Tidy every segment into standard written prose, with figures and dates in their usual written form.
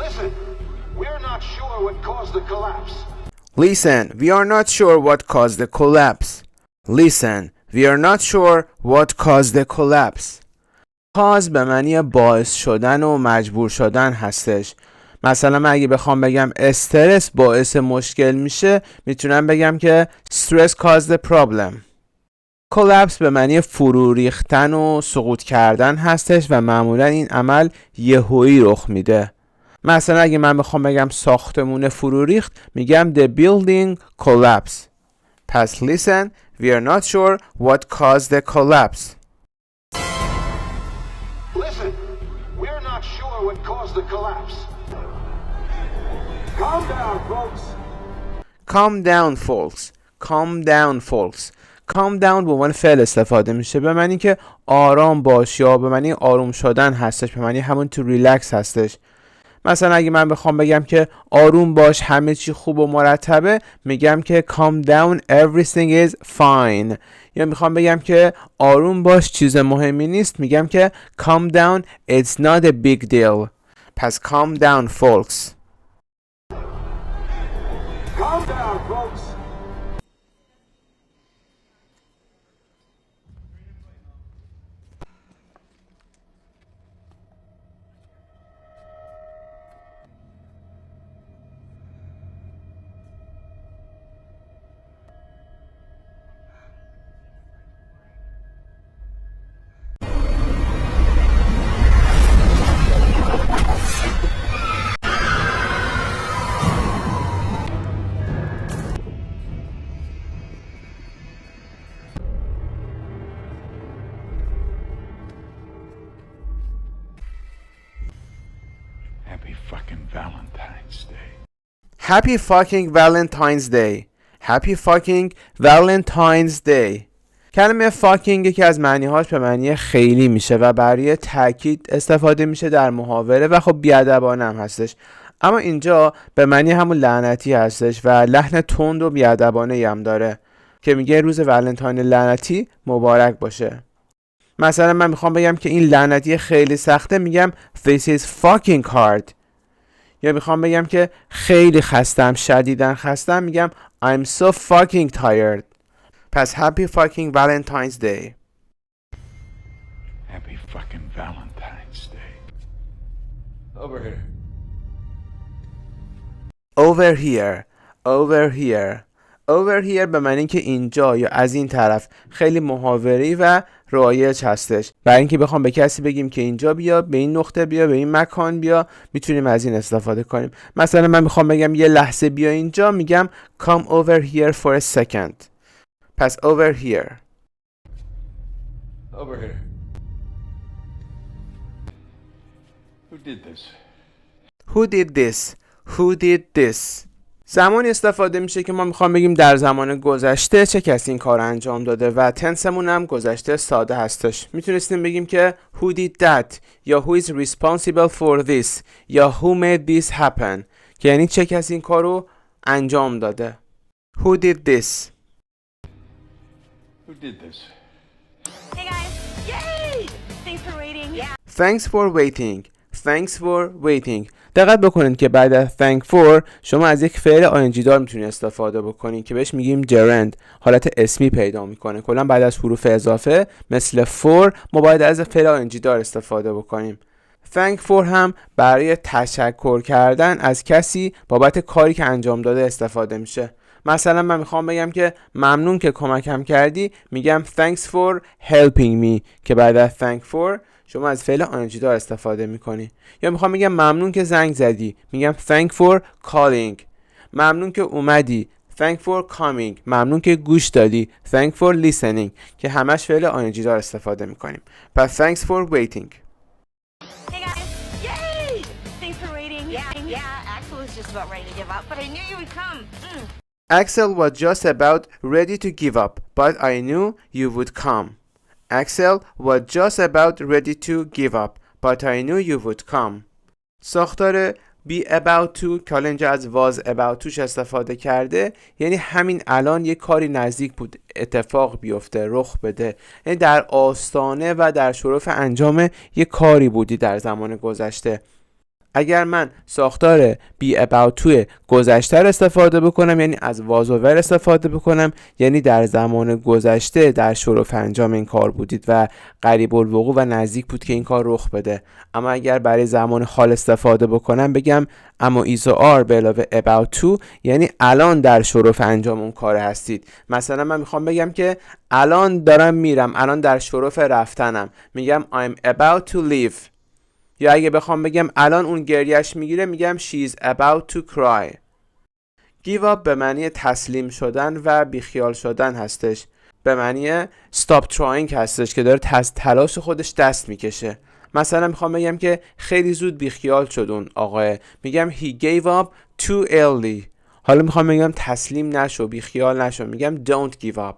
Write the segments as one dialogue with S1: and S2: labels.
S1: Listen, we're not sure what caused the collapse.
S2: Listen, we are not sure what caused the collapse. Listen, we are not sure what caused the collapse. cause به معنی باعث شدن و مجبور شدن هستش. مثلا من اگه بخوام بگم استرس باعث مشکل میشه، میتونم بگم که stress caused the problem. collapse به معنی فرو ریختن و سقوط کردن هستش و معمولا این عمل یهویی رخ میده. مثلا اگه من بخوام بگم ساختمون فرو ریخت، میگم the building collapsed. پس listen, we are not sure what caused the collapse.
S1: Listen, we're not sure what caused the collapse. Calm down, folks.
S2: Calm down folks. Calm down folks. calm down به عنوان فعل استفاده میشه به معنی که آرام باش یا به معنی آروم شدن هستش، به معنی همون تو ریلکس هستش. مثلا اگه من بخوام بگم که آروم باش همه چی خوب و مرتبه، میگم که calm down everything is fine. یا میخوام بگم که آروم باش چیز مهمی نیست، میگم که calm down it's not a big deal. پس calm down folks.
S1: Calm down, folks.
S3: Happy fucking Valentine's Day.
S2: Happy fucking Valentine's Day. Happy fucking Valentine's Day. کلمه fucking یکی از معنی‌هاش به معنی خیلی میشه و برای تاکید استفاده میشه در محاوره و خب بی‌ادبانه هم هستش. اما اینجا به معنی همون لعنتی هستش و لحن تند و بی‌ادبانه هم داره که میگه روز ولنتاین لعنتی مبارک باشه. مثلا من میخوام بگم که این لعنتی خیلی سخته، میگم This is fucking hard. یا میخوام بگم که خیلی خستم، شدیداً خستم، میگم I'm so fucking tired. پس Happy fucking Valentine's Day.
S3: Happy fucking Valentine's Day. Over here.
S2: Over here. Over here. Over here به معنی که اینجا یا از این طرف، خیلی محاوره‌ای و رایج هستش. برای اینکه بخوام به کسی بگیم که اینجا بیا، به این نقطه بیا، به این مکان بیا، میتونیم از این استفاده کنیم. مثلا من میخوام بگم یه لحظه بیا اینجا، میگم come over here for a second. پس over here.
S3: Over here. Who did this?
S2: Who did this? Who did this? زمانی استفاده میشه که ما میخوام بگیم در زمان گذشته چه کسی این کار انجام داده و تنسمون هم گذشته ساده هستش. میتونستیم بگیم که who did that یا who is responsible for this یا who made this happen، که یعنی چه کسی این کار رو انجام داده. Who did this?
S3: Who did this?
S4: Hey guys! Yay! Thanks for waiting. Yeah.
S2: Thanks for waiting. Thanks for waiting. دقت بکنید که بعد از thank for شما از یک فعل ing دار میتونید استفاده بکنید که بهش میگیم gerund، حالت اسمی پیدا میکنه. کلا بعد از حروف اضافه مثل for ما باید از فعل ing دار استفاده بکنیم. thank for هم برای تشکر کردن از کسی بابت کاری که انجام داده استفاده میشه. مثلا من میخوام بگم که ممنون که کمکم کردی، میگم thanks for helping me که بعد از thank for شما از فعل ing دار استفاده میکنی. یا میخوام بگم ممنون که زنگ زدی، میگم thank for calling. ممنون که اومدی، thank for coming. ممنون که گوش دادی، thank for listening که همش فعل ing دار استفاده میکنیم. پس thanks for waiting.
S4: Hey guys! Yay! Thanks for waiting. Yeah. Axel was just about ready to give up, but I knew you would come.
S2: Axel was just about ready to give up, but I knew you would come. Axel was just about ready to give up, but I knew you would come. ساختار be about to که حالا اینجا از was about toش استفاده کرده، یعنی همین الان یک کاری نزدیک بود اتفاق بیفته، رخ بده، یعنی در آستانه و در شرف انجام یک کاری بودی در زمان گذشته. اگر من ساختار be about توی گذشته استفاده بکنم، یعنی از was و were استفاده بکنم، یعنی در زمان گذشته در شرف انجام این کار بودید و قریب الوقوع و نزدیک بود که این کار رخ بده. اما اگر برای زمان حال استفاده بکنم بگم اما is و are به علاوه about to، یعنی الان در شرف انجام اون کار هستید. مثلا من میخوام بگم که الان دارم میرم، الان در شرف رفتنم، میگم I'm about to leave. یا اگه بخوام بگم الان اون گریهش میگیره میگم she's about to cry. give up به معنی تسلیم شدن و بیخیال شدن هستش. به معنی stop trying هستش که داره تلاش خودش دست میکشه. مثلا میخوام بگم که خیلی زود بیخیال شد اون آقاه، میگم he gave up too early. حالا میخوام بگم تسلیم نشو، بیخیال نشو، میگم don't give up.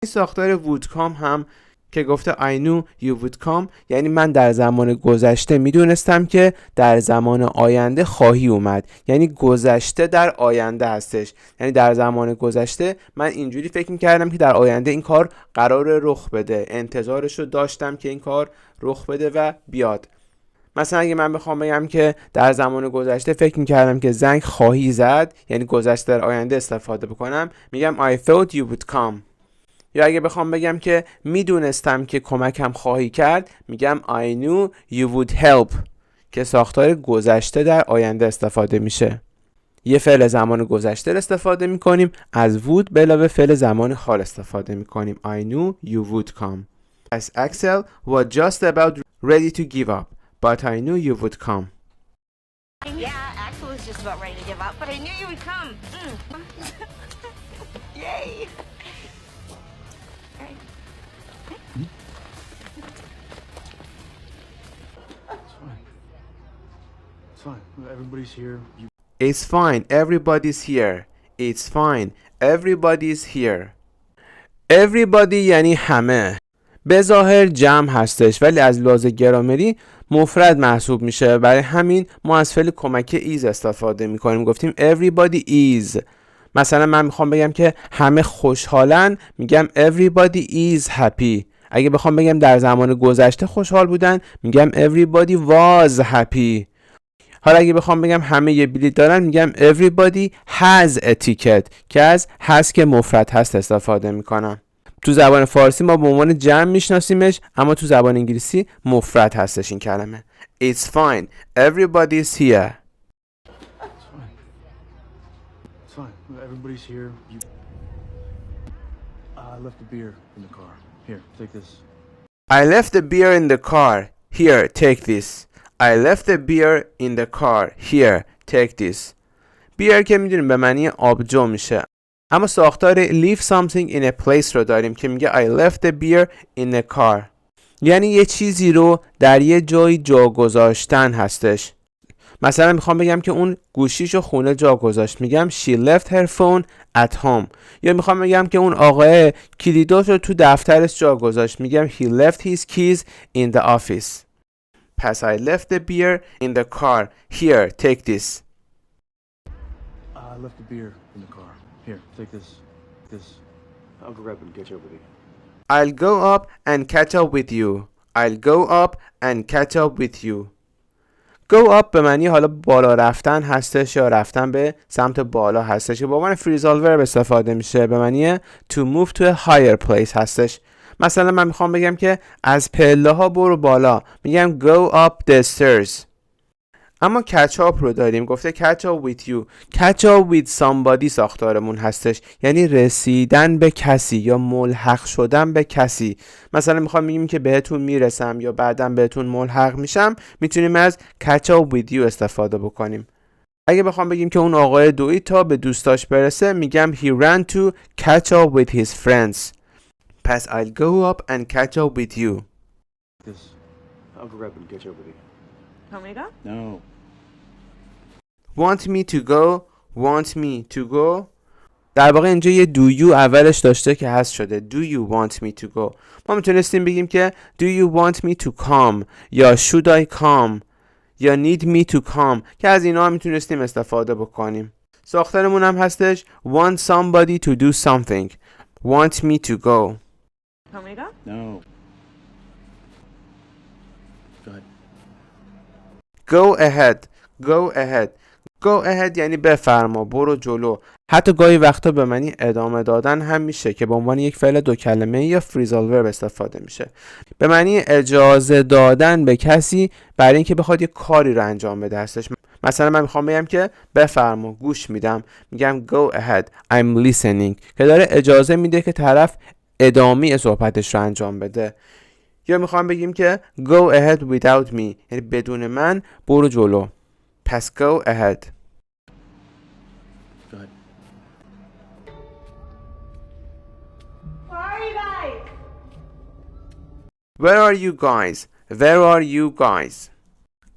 S2: این ساختار would come هم که گفته I knew you would come، یعنی من در زمان گذشته میدونستم که در زمان آینده خواهی اومد، یعنی گذشته در آینده هستش. یعنی در زمان گذشته من اینجوری فکر میکردم که در آینده این کار قرار رخ بده، انتظارشو داشتم که این کار رخ بده و بیاد. مثلا اگه من بخوام بگم که در زمان گذشته فکر میکردم که زنگ خواهی زد، یعنی گذشته در آینده استفاده بکنم، میگم I thought you would come. یا اگه بخوام بگم که میدونستم که کمکم خواهی کرد، میگم I knew you would help که ساختار گذشته در آینده استفاده میشه. یه فعل زمان گذشته استفاده میکنیم، از would به علاوه فعل زمان حال استفاده میکنیم. I knew you would come. As Axel was just about ready to give up, but I knew you would come.
S4: Yeah, Axel was just about ready to give up, but I knew you would come. Yay!
S3: It's fine. Everybody's here.
S2: It's fine, everybody's here. It's fine, everybody's here. Everybody یعنی همه. به ظاهر جمع هستش ولی از لحاظ گرامری مفرد محسوب میشه، برای همین ما از فعل کمکی is استفاده میکنیم. گفتیم everybody is. مثلا من میخوام بگم که همه خوشحالن، میگم everybody is happy. اگه بخوام بگم در زمان گذشته خوشحال بودن، میگم everybody was happy. حالا اگه بخوام بگم همه یه بلیط دارن، میگم everybody has a ticket که از has که مفرد هست استفاده میکنم. تو زبان فارسی ما به عنوان جمع میشناسیمش، اما تو زبان انگلیسی مفرد هستش این کلمه. It's fine, everybody's here.
S3: It's fine. Everybody's here. I left the beer in the car. Here, take this.
S2: I left the beer in the car. Here, take this. I left the beer in the car. Here, take this. beer که میدونیم به معنی آبجو میشه، اما ساختار leave something in a place رو داریم که میگه I left the beer in the car، یعنی یه چیزی رو در یه جایی جا گذاشتن هستش. مثلا میخوام بگم که اون گوشیشو خونه جا گذاشت، میگم she left her phone at home. یا میخوام بگم که اون آقای کلیداشو تو دفترش جا گذاشت، میگم he left his keys in the office. پس I left the beer in the car. Here, take this.
S3: I left the beer in the car. Here, take this. I'll grab and catch up with you.
S2: I'll go up and catch up with you. I'll go up and catch up with you. Go up به معنی حالا بالا رفتن هستش یا رفتن به سمت بالا هستش که با عنوان phrasal verb استفاده میشه، به معنی to move to a higher place هستش. مثلا من میخوام بگم که از پله ها برو بالا، میگم go up the stairs. اما catch up رو داریم، گفته catch up with you. catch up with somebody ساختارمون هستش، یعنی رسیدن به کسی یا ملحق شدن به کسی. مثلا میخوام بگیم که بهتون میرسم یا بعداً بهتون ملحق میشم، میتونیم از catch up with you استفاده بکنیم. اگه بخوام بگیم که اون آقای دوید تا به دوستاش برسه، میگم he ran to catch up with his friends. پس I'll go up and catch up with you.
S3: I'll grab and catch up with you.
S4: Want me to go?
S3: No.
S2: Want me to go, want me to go. در واقع اینجا یه do you اولش داشته که حذف شده. Do you want me to go. ما میتونستیم بگیم که do you want me to come یا should I come یا need me to come که از اینا هم میتونستیم استفاده بکنیم. ساختارمون هم هستش want somebody to do something. Want me to go.
S4: Want me to go?
S3: No. Go ahead.
S2: go ahead go ahead go ahead یعنی بفرما، برو جلو. حتی گاهی وقتا به معنی ادامه دادن هم میشه که به عنوان یک فعل دو کلمه یا فریزال ورب استفاده میشه. به معنی اجازه دادن به کسی برای اینکه بخواد یک کاری رو انجام بده هستش. مثلا من میخوام بگم که بفرما، گوش میدم، میگم go ahead I'm listening که داره اجازه میده که طرف ادامه صحبتش رو انجام بده. یا میخوام بگیم که go ahead without me یعنی بدون من برو جلو. پس go ahead.
S3: Go ahead.
S4: Where are you guys?
S2: Where are you guys? Where are you guys?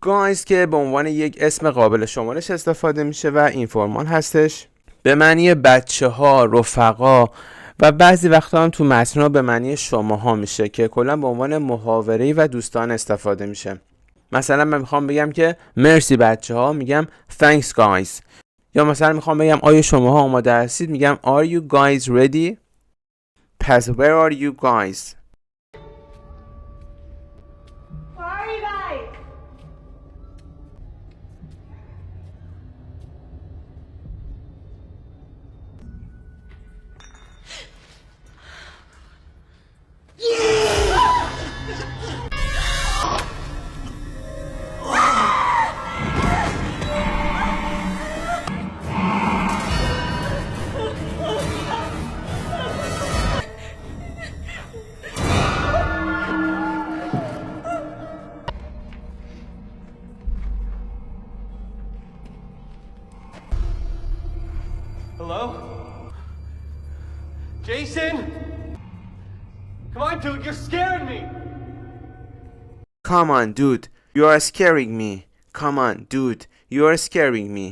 S2: guys که به عنوان یک اسم قابل شمارش استفاده میشه و اینفورمال هستش، به معنی بچه ها، رفقا و بعضی وقتا هم تو متن‌ها به معنی شماها میشه که کلا به عنوان محاوره‌ای و دوستان استفاده میشه. مثلا من میخوام بگم که مرسی بچه ها، میگم thanks guys. یا مثلا میخوام بگم آیا شماها آماده هستید، میگم are you guys ready؟ پس where are you guys؟
S4: Where are you guys?
S5: Hello? Jason? Come on, dude, you're scaring me!
S2: Come on dude, you are scaring me. Come on dude, you are scaring me.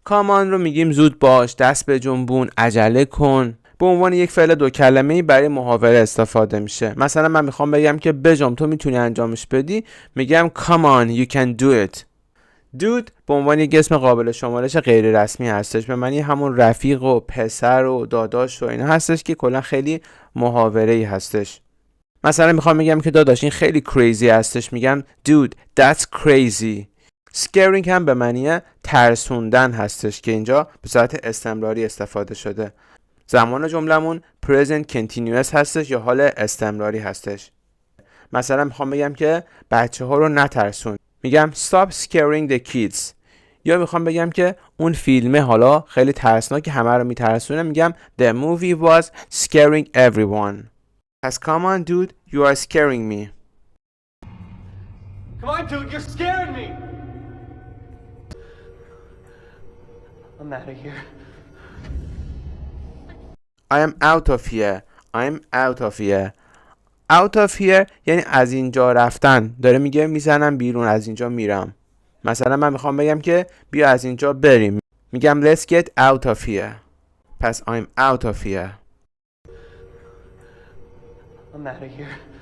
S2: Come on رو میگیم زود باش، دست به جنبون، عجله کن. به عنوان یک فعل دو کلمه‌ای برای محاوره استفاده میشه. مثلا من میخوام بگم که بجام تو میتونی انجامش بدی، میگم come on you can do it. dude به عنوان یک اسم قابل شمارش غیر رسمی هستش، به معنی همون رفیق و پسر و داداش و اینا هستش که کلا خیلی محاوره‌ای هستش. مثلا میخوام بگم که داداش این خیلی کریزی هستش، میگم dude that's crazy. scaring هم به معنی ترسوندن هستش که اینجا به صورت استمراری استفاده شده. زمان جملمون present continuous هستش یا حال استمراری هستش. مثلا میخوام بگم که بچه ها رو نترسون، میگم stop scaring the kids. یا میخوام بگم که اون فیلمه حالا خیلی ترسناک همه رو میترسونه، میگم the movie was scaring everyone. پس come on dude you are scaring me.
S5: Come on, dude, you're scaring me! I'm out of here.
S2: I am out of here. I'm out of here. Out of here یعنی از اینجا رفتن، داره میگه میزنم بیرون، از اینجا میرم. مثلا من میخوام بگم که بیا از اینجا بریم، میگم let's get out of here. پس I'm out of here.
S5: I'm out of here.